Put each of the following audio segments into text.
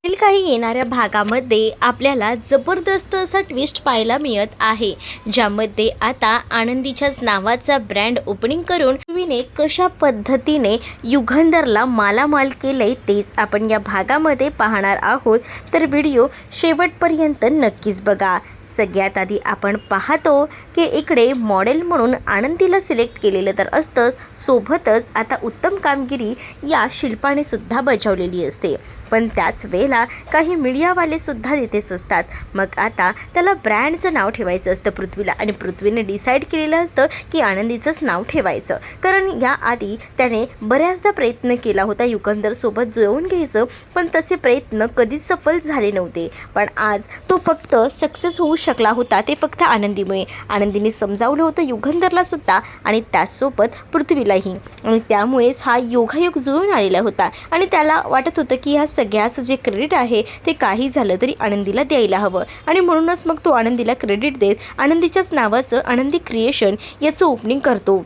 पुढील काही येणाऱ्या भागामध्ये आपल्याला जबरदस्त असा ट्विस्ट पाहायला मिळत आहे, ज्यामध्ये आता आनंदीच्याच नावाचा ब्रँड ओपनिंग करून पृथ्वीने कशा पद्धतीने युगंधरला मालामाल केले तेच आपण या भागामध्ये पाहणार आहोत। तर व्हिडिओ शेवटपर्यंत नक्कीच बघा। सगळ्यात आधी आपण पाहतो की इकडे मॉडेल म्हणून आनंदीला सिलेक्ट केलेलं तर असतं, सोबतच आता उत्तम कामगिरी या शिल्पाने सुद्धा बजावलेली असते। पण त्याच वेळेला काही मीडियावाले सुद्धा तिथेच असतात। मग आता त्याला ब्रँडचं नाव ठेवायचं असतं पृथ्वीला, आणि पृथ्वीने डिसाईड केलेलं असतं की आनंदीचंच नाव ठेवायचं, कारण याआधी त्याने बऱ्याचदा प्रयत्न केला होता युगंधरसोबत जुळवून घ्यायचं, पण तसे प्रयत्न कधीच सफल झाले नव्हते। पण आज तो फक्त सक्सेस होऊ शकला होता ते फक्त आनंदीमुळे। आनंदीने समजावलं होतं युगंधरला सुद्धा आणि त्याचसोबत पृथ्वीलाही, आणि त्यामुळेच हा योगायोग जुळून आलेला होता। आणि त्याला वाटत होतं की ह्या सगळ्याचं जे क्रेडिट आहे ते काही झालं तरी आनंदीला द्यायला हवं, आणि म्हणूनच मग तो आनंदीला क्रेडिट देत आनंदीच्याच नावाचं आनंदी क्रिएशन याचं ओपनिंग करतो।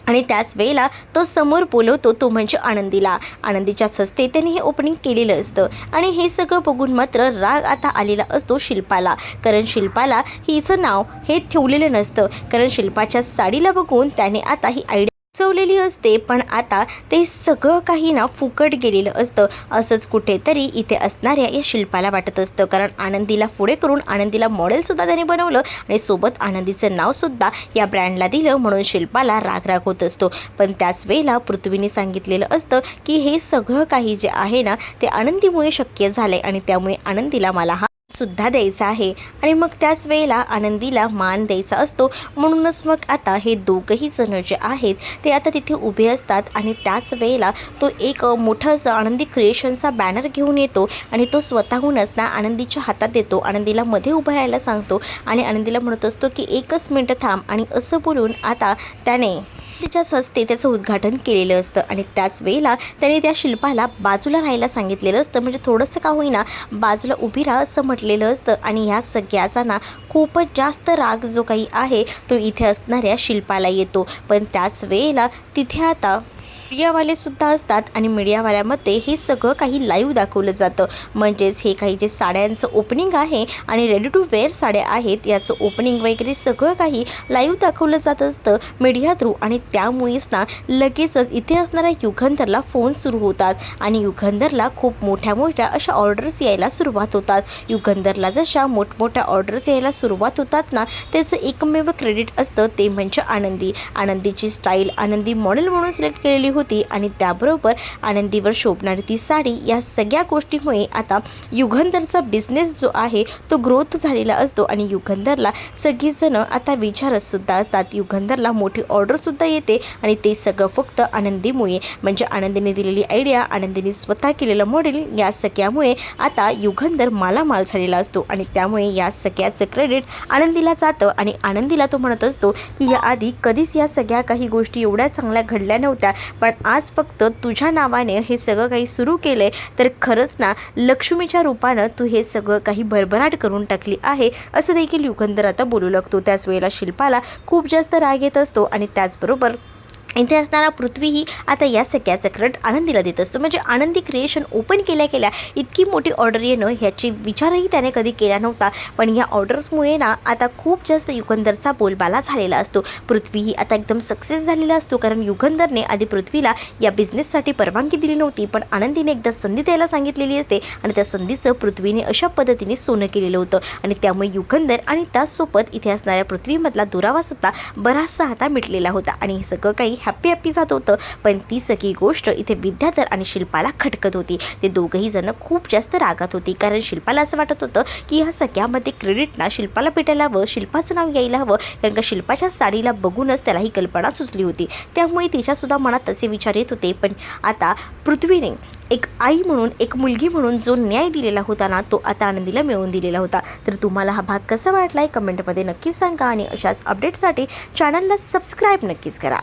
आणि त्याच वेळेला तो समोर बोलवतो, तो म्हणजे आनंदीला। आनंदीच्याच हस्ते त्याने हे ओपनिंग केलेलं असतं, आणि हे सगळं बघून मात्र राग आता आलेला असतो शिल्पाला, कारण शिल्पाला हिचं नाव हे ठेवलेलं नसतं, कारण शिल्पाच्या साडीला बघून त्याने आता ही आयडिया सुचवलेली असते। पण आता ते सगळं काही ना फुकट गेलेलं असतं, असंच कुठेतरी इथे असणाऱ्या या शिल्पाला वाटत असतं, कारण आनंदीला पुढे करून आनंदीला मॉडेलसुद्धा त्याने बनवलं आणि सोबत आनंदीचं नावसुद्धा या ब्रँडला दिलं, म्हणून शिल्पाला राग होत असतो। पण त्याच वेळेला पृथ्वीने सांगितलेलं असतं की हे सगळं काही जे आहे ना ते आनंदीमुळे शक्य झालंय, आणि त्यामुळे आनंदीला मला हा सुद्धा द्यायचा आहे, आणि मग त्याच वेळेला आनंदीला मान द्यायचा असतो। म्हणूनच मग आता हे दोघंही जण जे आहेत ते आता तिथे उभे असतात, आणि त्याच वेळेला तो एक मोठा असं आनंदी क्रिएशनचा बॅनर घेऊन येतो, आणि तो स्वतःहूनच ना आनंदीच्या हातात देतो, आनंदीला मध्ये उभं राहायला सांगतो, आणि आनंदीला म्हणत असतो की एकच मिनटं थांब, आणि असं बोलून आता त्याने तिच्याच हस्ते त्याचं उद्घाटन केलेलं असतं। आणि त्याच वेळेला त्याने त्या शिल्पाला बाजूला राहायला सांगितलेलं असतं, म्हणजे थोडंसं का होईना बाजूला उभी राहा असं म्हटलेलं असतं। आणि ह्या सगळ्याचा ना खूपच जास्त राग जो काही आहे तो इथे असणाऱ्या शिल्पाला येतो। पण त्याच वेळेला तिथे आता मीडियावाले सुद्धा असतात, आणि मीडियावाल्यामध्ये हे सगळं काही लाईव्ह दाखवलं जातं, म्हणजेच हे काही जे साड्यांचं ओपनिंग आहे आणि रेडी टू वेअर साड्या आहेत याचं ओपनिंग वगैरे सगळं काही लाईव्ह दाखवलं जात असतं मीडिया थ्रू। आणि त्यामुळेच ना लगेचच इथे असणाऱ्या युगंधरला फोन सुरू होतात, आणि युगंधरला खूप मोठ्या अशा ऑर्डर्स यायला सुरुवात होतात। युगंधरला जशा मोठमोठ्या ऑर्डर्स यायला सुरुवात होतात ना त्याचं एकमेव क्रेडिट असतं ते म्हणजे आनंदी। आनंदीची स्टाईल आनंदी मॉडेल म्हणून सिलेक्ट केलेली होती, आणि त्याबरोबर आनंदीवर शोभणारी ती साडी, या सगळ्या गोष्टीमुळे आता युगंधरचा बिझनेस जो आहे तो ग्रोथ झालेला असतो। आणि युगंधरला सगळीजणं आता विचारत सुद्धा असतात, युगंधरला मोठी ऑर्डरसुद्धा येते, आणि ते सगळं फक्त आनंदीमुळे, म्हणजे आनंदीने दिलेली आयडिया, आनंदीने स्वतः केलेलं मॉडेल, या सगळ्यामुळे आता युगंधर मालामाल झालेला असतो। आणि त्यामुळे या सगळ्याचं क्रेडिट आनंदीला जातं, आणि आनंदीला तो म्हणत असतो की याआधी कधीच या सगळ्या काही गोष्टी एवढ्या चांगल्या घडल्या नव्हत्या, पण आज फक्त तुझ्या नावाने हे सगळं काही सुरू केलंय, तर खरंच ना लक्ष्मीच्या रूपानं तू हे सगळं काही भरभराट करून टाकली आहे, असं देखील युगंधर आता बोलू लागतो। त्याच वेळेला शिल्पाला खूप जास्त राग येत असतो, आणि त्याचबरोबर इथे असणारा पृथ्वीही आता या सगळ्याचं क्रेडिट आनंदीला देत असतो। म्हणजे आनंदी क्रिएशन ओपन केल्या इतकी मोठी ऑर्डर येणं ह्याची विचारही त्याने कधी केला नव्हता, पण या ऑर्डर्समुळे ना आता खूप जास्त युगंधरचा बोलबाला झालेला असतो। पृथ्वीही आता एकदम सक्सेस झालेला असतो, कारण युगंधरने आधी पृथ्वीला या बिझनेससाठी परवानगी दिली नव्हती, पण आनंदीने एकदा संधी द्यायला सांगितलेली असते, आणि त्या संधीचं पृथ्वीने अशा पद्धतीने सोनं केलेलं होतं। आणि त्यामुळे युगंधर आणि त्याचसोबत इथे असणाऱ्या पृथ्वीमधला दुरावासुद्धा बराचसा आता मिटलेला होता, आणि हे सगळं काही हॅप्पी जात होतं। पण ती सगळी गोष्ट इथे विद्याधर आणि शिल्पाला खटकत होती। ते दोघंही जण खूप जास्त रागात होती, कारण शिल्पाला असं वाटत होतं की ह्या सगळ्यामध्ये क्रेडिट ना शिल्पाला भेटायला हवं, शिल्पाचं नाव यायला हवं, कारण का शिल्पाच्या साडीला बघूनच त्याला ही कल्पना सुचली होती, त्यामुळे तिच्यासुद्धा मनात तसे विचार येत होते। पण आता पृथ्वीने एक आई म्हणून, एक मुलगी म्हणून जो न्याय दिलेला होता ना तो आता आनंदीला मिळवून दिलेला होता। तर तुम्हाला हा भाग कसा वाटला आहे कमेंटमध्ये नक्कीच सांगा, आणि अशाच अपडेटसाठी चॅनलला सबस्क्राईब नक्कीच करा।